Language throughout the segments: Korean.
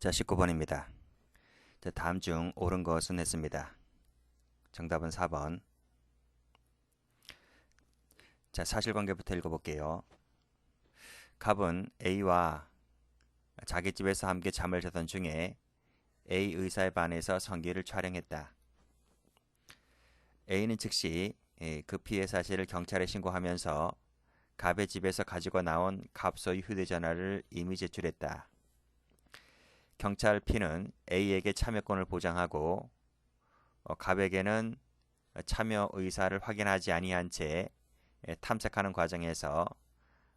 자, 19번입니다. 자, 다음 중 옳은 것은 했습니다. 정답은 4번. 자, 사실관계부터 읽어볼게요. 갑은 A와 자기 집에서 함께 잠을 자던 중에 A 의사의 반에서 성기를 촬영했다. A는 즉시 그 피해 사실을 경찰에 신고하면서 갑의 집에서 가지고 나온 갑 소유 휴대전화를 이미 제출했다. 경찰 P는 A에게 참여권을 보장하고 갑에게는 참여 의사를 확인하지 아니한 채 탐색하는 과정에서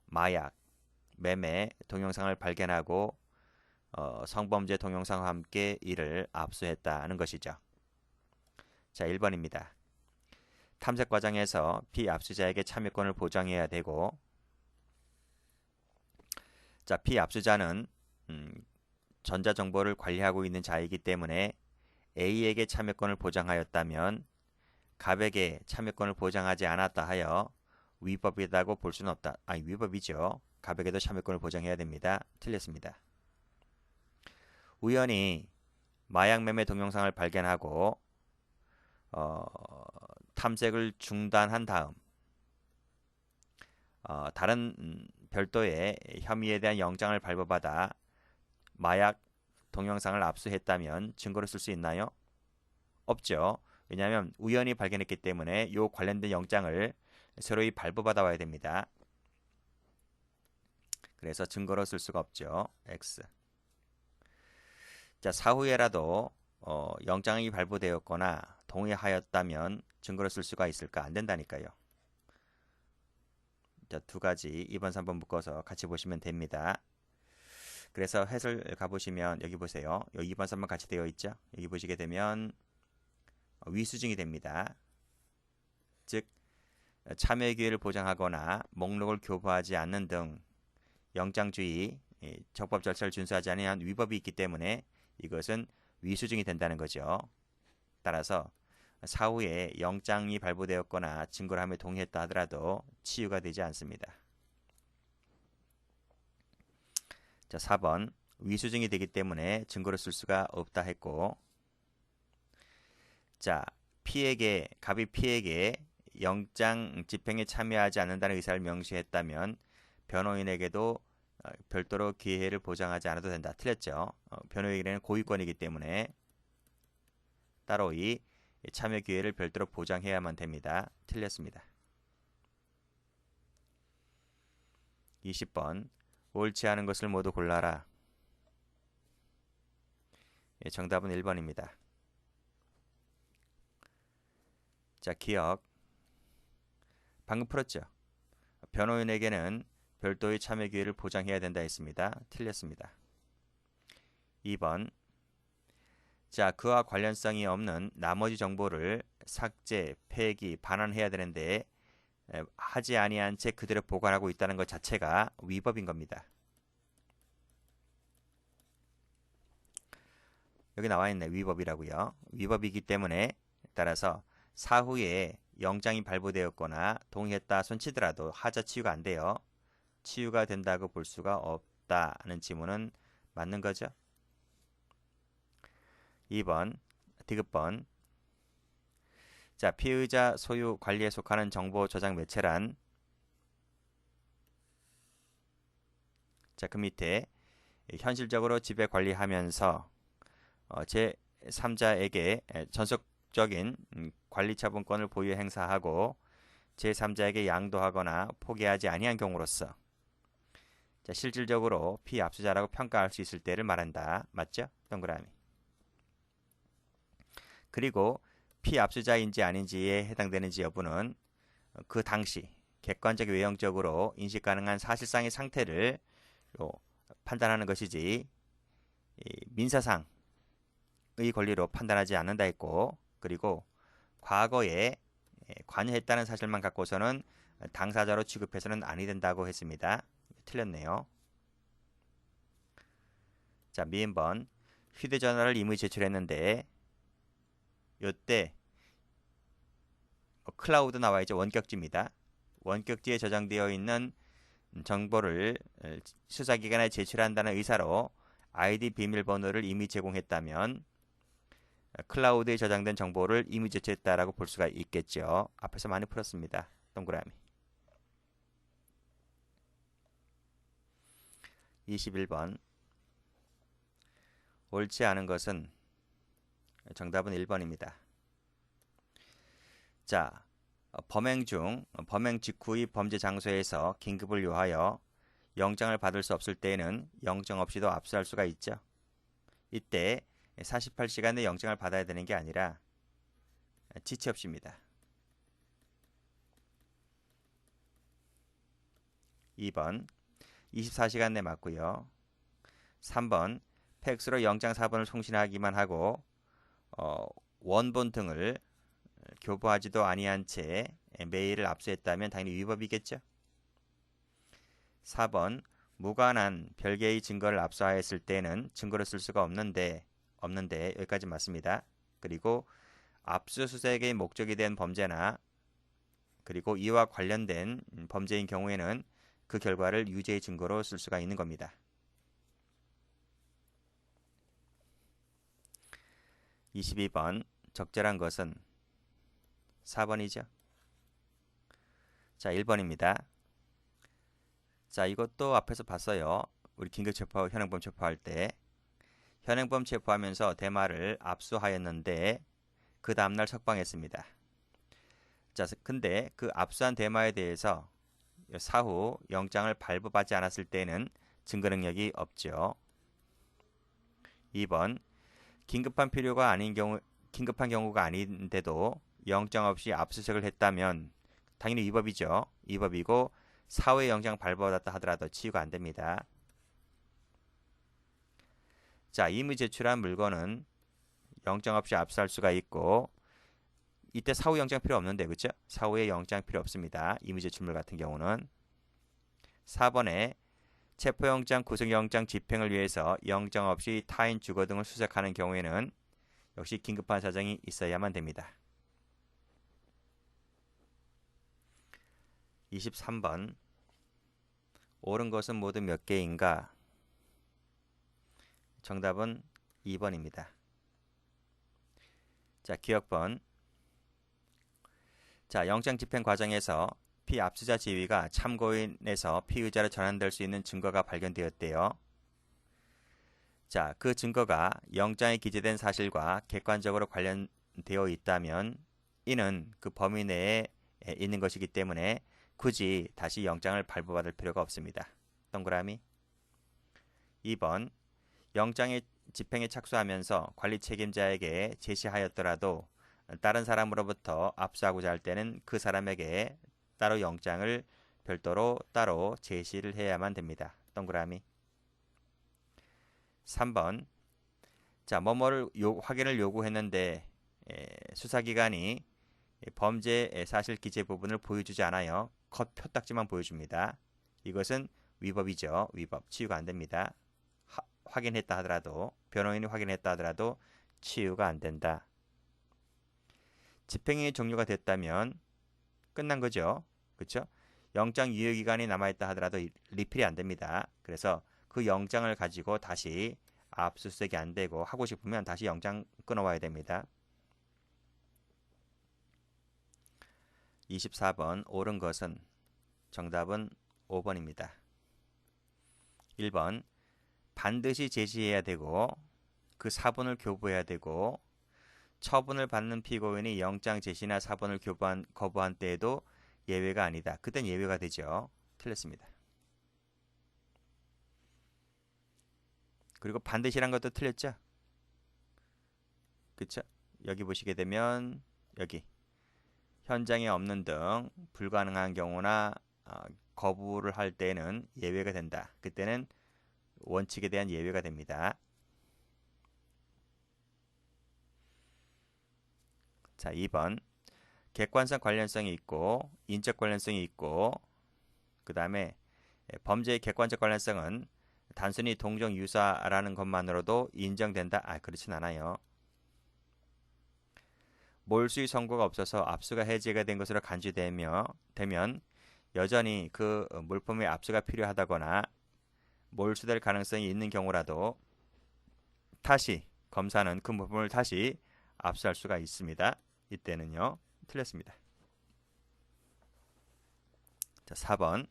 마약, 매매 동영상을 발견하고 성범죄 동영상과 함께 이를 압수했다는 것이죠. 자, 1번입니다. 탐색 과정에서 피압수자에게 참여권을 보장해야 되고, 자, 피압수자는 전자정보를 관리하고 있는 자이기 때문에 A에게 참여권을 보장하였다면 갑에게 참여권을 보장하지 않았다 하여 위법이라고 볼 수는 없다. 위법이죠. 갑에게도 참여권을 보장해야 됩니다. 틀렸습니다. 우연히 마약 매매 동영상을 발견하고 탐색을 중단한 다음 다른 별도의 혐의에 대한 영장을 발부받아 마약 동영상을 압수했다면 증거로 쓸 수 있나요? 없죠. 왜냐하면 우연히 발견했기 때문에 이 관련된 영장을 서로이 발부받아 와야 됩니다. 그래서 증거로 쓸 수가 없죠. X. 자, 사후에라도 영장이 발부되었거나 동의하였다면 증거로 쓸 수가 있을까? 안 된다니까요. 자, 두 가지 2번, 3번 묶어서 같이 보시면 됩니다. 그래서 해설 가보시면 여기 보세요. 여기 2번, 3번 같이 되어 있죠. 여기 보시게 되면 위수증이 됩니다. 즉 참여 기회를 보장하거나 목록을 교부하지 않는 등 영장주의 적법 절차를 준수하지 않은 위법이 있기 때문에 이것은 위수증이 된다는 거죠. 따라서 사후에 영장이 발부되었거나 증거를 하며 동의했다 하더라도 치유가 되지 않습니다. 자, 4번 위수증이 되기 때문에 증거로 쓸 수가 없다 했고, 자, 갑이 피에게 영장 집행에 참여하지 않는다는 의사를 명시했다면 변호인에게도 별도로 기회를 보장하지 않아도 된다. 틀렸죠. 변호인에게는 고유권이기 때문에 따로 이 참여 기회를 별도로 보장해야만 됩니다. 틀렸습니다. 20번 옳지 않은 것을 모두 골라라. 정답은 1번입니다. 자, 기억. 방금 풀었죠. 변호인에게는 별도의 참여 기회를 보장해야 된다 했습니다. 틀렸습니다. 2번. 자, 그와 관련성이 없는 나머지 정보를 삭제, 폐기, 반환해야 되는데 하지 아니한 채 그대로 보관하고 있다는 것 자체가 위법인 겁니다. 여기 나와 있네. 위법이라고요. 위법이기 때문에 따라서 사후에 영장이 발부되었거나 동의했다 손치더라도 하자 치유가 안 돼요. 치유가 된다고 볼 수가 없다는 지문은 맞는 거죠. 2번 디귿번. 자, 피의자 소유 관리에 속하는 정보 저장 매체란, 자, 그 밑에 현실적으로 지배 관리하면서 제3자에게 전속적인 관리 처분권을 보유 행사하고 제3자에게 양도하거나 포기하지 아니한 경우로서, 자, 실질적으로 피압수자라고 평가할 수 있을 때를 말한다. 맞죠? 동그라미. 그리고 피압수자인지 아닌지에 해당되는지 여부는 그 당시 객관적 외형적으로 인식 가능한 사실상의 상태를 판단하는 것이지 민사상의 권리로 판단하지 않는다 했고, 그리고 과거에 관여했다는 사실만 갖고서는 당사자로 취급해서는 아니 된다고 했습니다. 틀렸네요. 자, 미인번. 휴대전화를 이미 제출했는데 이때 클라우드 나와 있죠. 원격지입니다. 원격지에 저장되어 있는 정보를 수사기관에 제출한다는 의사로 아이디 비밀번호를 이미 제공했다면 클라우드에 저장된 정보를 이미 제출했다라고 볼 수가 있겠죠. 앞에서 많이 풀었습니다. 동그라미. 21번. 옳지 않은 것은 정답은 1번입니다. 자, 범행 직후의 범죄 장소에서 긴급을 요하여 영장을 받을 수 없을 때에는 영장 없이도 압수할 수가 있죠. 이때 48시간 내 영장을 받아야 되는 게 아니라 지체 없이입니다. 2번 24시간 내 맞고요. 3번 팩스로 영장 사본을 송신하기만 하고 원본 등을 교부하지도 아니한 채 메일을 압수했다면 당연히 위법이겠죠. 4번 무관한 별개의 증거를 압수하였을 때는 증거로 쓸 수가 없는데 여기까지 맞습니다. 그리고 압수수색의 목적이 된 범죄나 그리고 이와 관련된 범죄인 경우에는 그 결과를 유죄의 증거로 쓸 수가 있는 겁니다. 22번 적절한 것은 4번이죠. 자, 1번입니다. 자, 이것도 앞에서 봤어요. 우리 긴급체포, 현행범 체포할 때 현행범 체포하면서 대마를 압수하였는데 그 다음날 석방했습니다. 자, 근데 그 압수한 대마에 대해서 사후 영장을 발부받지 않았을 때는 증거 능력이 없죠. 2번 긴급한 경우가 아닌데도 영장 없이 압수수색을 했다면 당연히 위법이죠. 위법이고 사후에 영장 발부받았다 하더라도 치유가 안 됩니다. 자, 이미 제출한 물건은 영장 없이 압수할 수가 있고 이때 사후 영장 필요 없는데 그렇죠? 사후에 영장 필요 없습니다. 이미 제출물 같은 경우는 4번에 체포영장, 구속영장 집행을 위해서 영장 없이 타인 주거 등을 수색하는 경우에는 역시 긴급한 사정이 있어야만 됩니다. 23번 옳은 것은 모두 몇 개인가? 정답은 2번입니다. 자, 기억번. 자, 영장 집행 과정에서 피압수자 지위가 참고인에서 피의자로 전환될 수 있는 증거가 발견되었대요. 자, 그 증거가 영장에 기재된 사실과 객관적으로 관련되어 있다면 이는 그 범위 내에 있는 것이기 때문에 굳이 다시 영장을 발부받을 필요가 없습니다. 동그라미. 2번 영장의 집행에 착수하면서 관리 책임자에게 제시하였더라도 다른 사람으로부터 압수하고자 할 때는 그 사람에게 따로 영장을 별도로 따로 제시를 해야만 됩니다. 동그라미. 3번 자, 뭐뭐를 확인을 요구했는데 수사기관이 범죄 사실 기재 부분을 보여주지 않아요. 컷 표딱지만 보여줍니다. 이것은 위법이죠. 위법. 치유가 안 됩니다. 확인했다 하더라도 변호인이 확인했다 하더라도 치유가 안 된다. 집행이 종료가 됐다면 끝난 거죠. 그렇죠? 영장 유효기간이 남아있다 하더라도 리필이 안 됩니다. 그래서 그 영장을 가지고 다시 압수수색이 안 되고 하고 싶으면 다시 영장 끊어와야 됩니다. 24번 옳은 것은 정답은 5번입니다. 1번 반드시 제시해야 되고 그 사본을 교부해야 되고 처분을 받는 피고인이 영장 제시나 사본을 거부한 때에도 예외가 아니다. 그땐 예외가 되죠. 틀렸습니다. 그리고 반드시란 것도 틀렸죠. 그쵸? 여기 보시게 되면 여기 현장에 없는 등 불가능한 경우나 거부를 할 때는 예외가 된다. 그때는 원칙에 대한 예외가 됩니다. 자, 2번 객관성 관련성이 있고 인적 관련성이 있고 그 다음에 범죄의 객관적 관련성은 단순히 동정 유사라는 것만으로도 인정된다? 그렇진 않아요. 몰수의 선고가 없어서 압수가 해제가 된 것으로 간주되면 여전히 그 물품의 압수가 필요하다거나 몰수될 가능성이 있는 경우라도 다시 검사는 그 부분을 다시 압수할 수가 있습니다. 이때는요. 틀렸습니다. 자, 4번.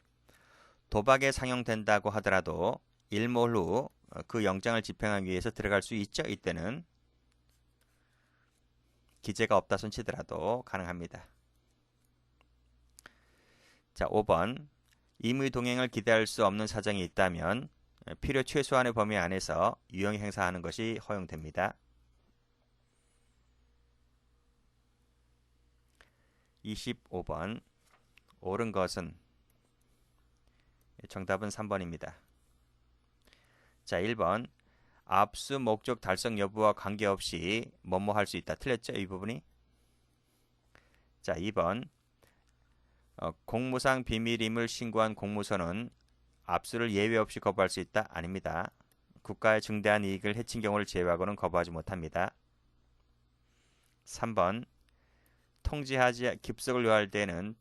도박에 상용된다고 하더라도 일몰 후 그 영장을 집행하기 위해서 들어갈 수 있죠. 이때는 기재가 없다 손치더라도 가능합니다. 자, 5번. 임의 동행을 기대할 수 없는 사정이 있다면 필요 최소한의 범위 안에서 유형 행사하는 것이 허용됩니다. 25번. 옳은 것은 정답은 3번입니다. 자, 1번. 압수 목적 달성 여부와 관계없이 뭐뭐 할 수 있다. 틀렸죠? 이 부분이. 자, 2번. 공무상 비밀임을 신고한 공무서는 압수를 예외 없이 거부할 수 있다. 아닙니다. 국가의 중대한 이익을 해친 경우를 제외하고는 거부하지 못합니다. 3번. 통지하지 급석을 요할 때는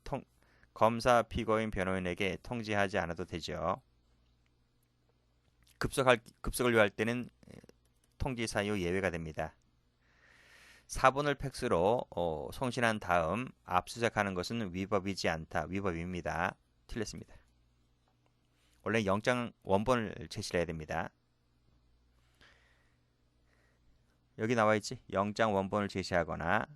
검사, 피고인, 변호인에게 통지하지 않아도 되죠. 급석을 요할 때는 통지 사유 예외가 됩니다. 4번을 팩스로 송신한 다음 압수수색하는 것은 위법이지 않다. 위법입니다. 틀렸습니다. 원래 영장 원본을 제시를 해야 됩니다. 여기 나와 있지? 영장 원본을 제시하거나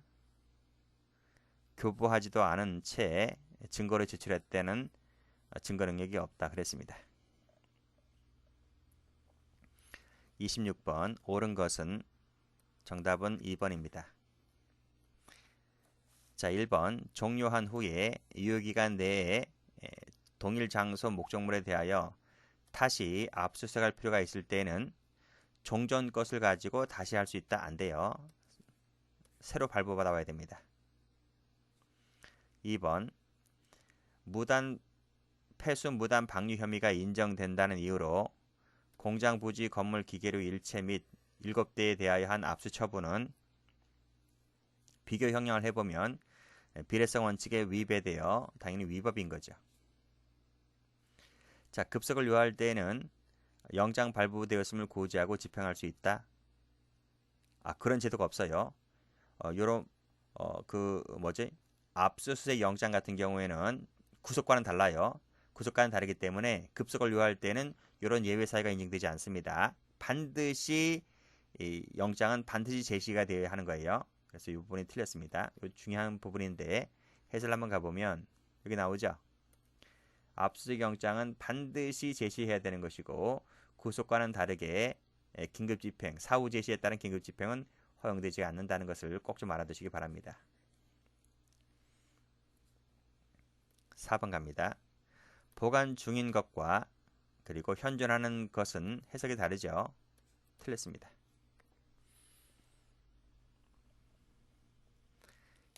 교부하지도 않은 채 증거를 제출할 때는 증거 능력이 없다. 그랬습니다. 26번. 옳은 것은 정답은 2번입니다. 자, 1번. 종료한 후에 유효기간 내에 동일 장소 목적물에 대하여 다시 압수수색할 필요가 있을 때는 종전 것을 가지고 다시 할 수 있다. 안 돼요. 새로 발부받아 와야 됩니다. 2번. 폐수 무단 방류 혐의가 인정된다는 이유로 공장 부지 건물 기계류 일체 및 7대에 대하여 한 압수 처분은 비교 형량을 해보면 비례성 원칙에 위배되어 당연히 위법인 거죠. 자, 급석을 요할 때에는 영장 발부되었음을 고지하고 집행할 수 있다. 그런 제도가 없어요. 압수수색 영장 같은 경우에는 구속과는 달라요. 구속과는 다르기 때문에 급석을 요할 때는 이런 예외 사유가 인정되지 않습니다. 반드시 이 영장은 반드시 제시가 되어야 하는 거예요. 그래서 이 부분이 틀렸습니다. 이 중요한 부분인데 해설 한번 가보면 여기 나오죠. 압수수색 영장은 반드시 제시해야 되는 것이고 구속과는 다르게 긴급집행, 사후 제시에 따른 긴급집행은 허용되지 않는다는 것을 꼭 좀 알아두시기 바랍니다. 4번 갑니다. 보관 중인 것과 그리고 현존하는 것은 해석이 다르죠. 틀렸습니다.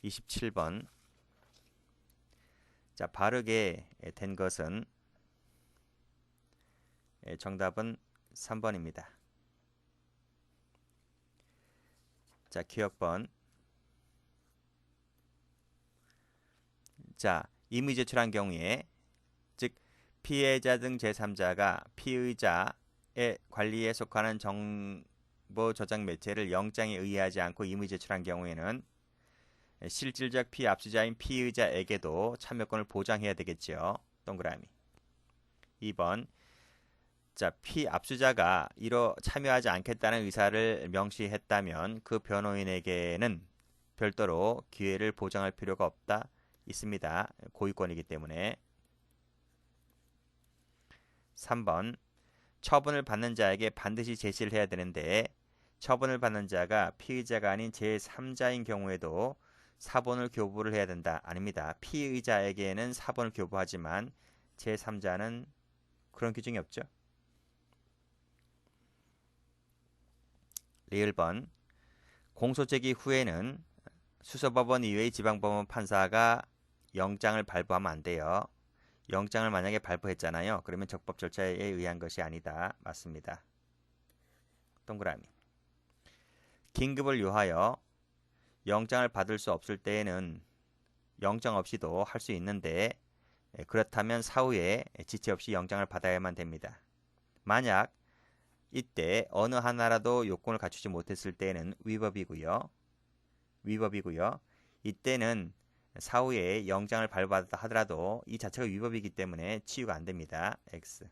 27번. 자, 바르게 된 것은 정답은 3번입니다. 자, 기억번. 자, 임의 제출한 경우에 즉 피해자 등 제3자가 피의자의 관리에 속하는 정보 저장 매체를 영장에 의하지 않고 임의 제출한 경우에는 실질적 피압수자인 피의자에게도 참여권을 보장해야 되겠죠. 동그라미. 2번. 자, 피압수자가 이로 참여하지 않겠다는 의사를 명시했다면 그 변호인에게는 별도로 기회를 보장할 필요가 없다. 있습니다. 고유권이기 때문에. 3번. 처분을 받는 자에게 반드시 제시를 해야 되는데 처분을 받는 자가 피의자가 아닌 제3자인 경우에도 사본을 교부를 해야 된다. 아닙니다. 피의자에게는 사본을 교부하지만 제3자는 그런 규정이 없죠. 리을번. 공소 제기 후에는 수서법원 이외의 지방법원 판사가 영장을 발부하면 안 돼요. 영장을 만약에 발부했잖아요. 그러면 적법 절차에 의한 것이 아니다. 맞습니다. 동그라미. 긴급을 요하여 영장을 받을 수 없을 때에는 영장 없이도 할 수 있는데 그렇다면 사후에 지체 없이 영장을 받아야만 됩니다. 만약 이때 어느 하나라도 요건을 갖추지 못했을 때는 위법이고요. 이때는 사후에 영장을 발부받았다 하더라도 이 자체가 위법이기 때문에 치유가 안 됩니다. X.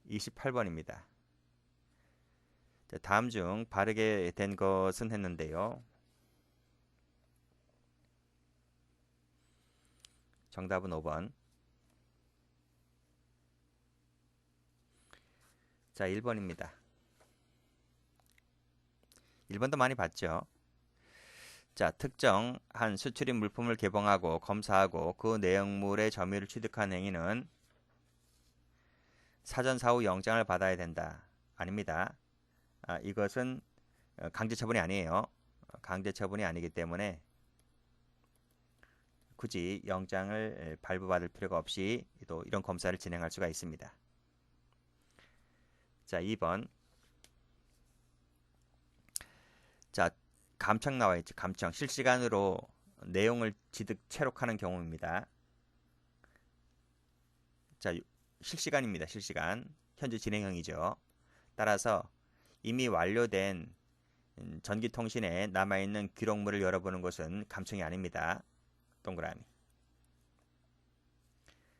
28번입니다. 다음 중 바르게 된 것은 했는데요. 정답은 5번. 자, 1번입니다. 1번도 많이 봤죠. 자, 특정한 수출입 물품을 개봉하고 검사하고 그 내용물의 점유를 취득한 행위는 사전 사후 영장을 받아야 된다. 아닙니다. 이것은 강제처분이 아니에요. 강제처분이 아니기 때문에 굳이 영장을 발부받을 필요가 없이 또 이런 검사를 진행할 수가 있습니다. 자, 2번. 자, 감청 나와 있죠. 감청. 실시간으로 내용을 취득 체록하는 경우입니다. 자, 실시간입니다. 실시간. 현재 진행형이죠. 따라서 이미 완료된 전기통신에 남아있는 기록물을 열어보는 것은 감청이 아닙니다. 동그라미.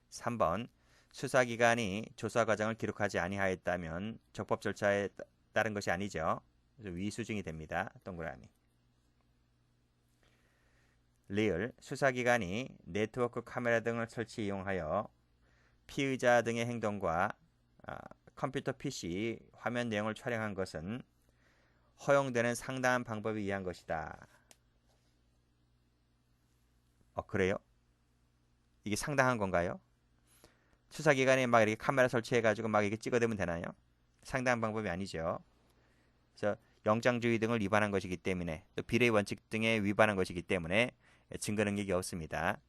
3번. 수사기관이 조사 과정을 기록하지 아니하였다면 적법 절차에 따른 것이 아니죠. 위수증이 됩니다. 동그라미. 리을. 수사기관이 네트워크 카메라 등을 설치 이용하여 피의자 등의 행동과 컴퓨터 PC 화면 내용을 촬영한 것은 허용되는 상당한 방법에 의한 것이다. 그래요? 이게 상당한 건가요? 수사기관이 막 이렇게 카메라 설치해가지고 막 이렇게 찍어대면 되나요? 상당한 방법이 아니죠. 그래서 영장주의 등을 위반한 것이기 때문에 또 비례 원칙 등에 위반한 것이기 때문에 증거 능력이 없습니다.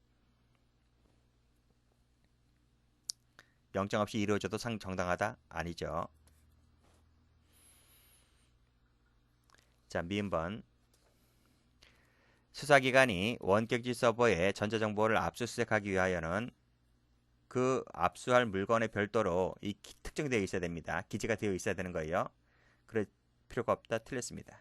영장 없이 이루어져도 정당하다? 아니죠. 자, 미음번. 수사기관이 원격지 서버에 전자정보를 압수수색하기 위하여는 그 압수할 물건에 별도로 특정되어 있어야 됩니다. 기재가 되어 있어야 되는 거예요. 그럴 필요가 없다. 틀렸습니다.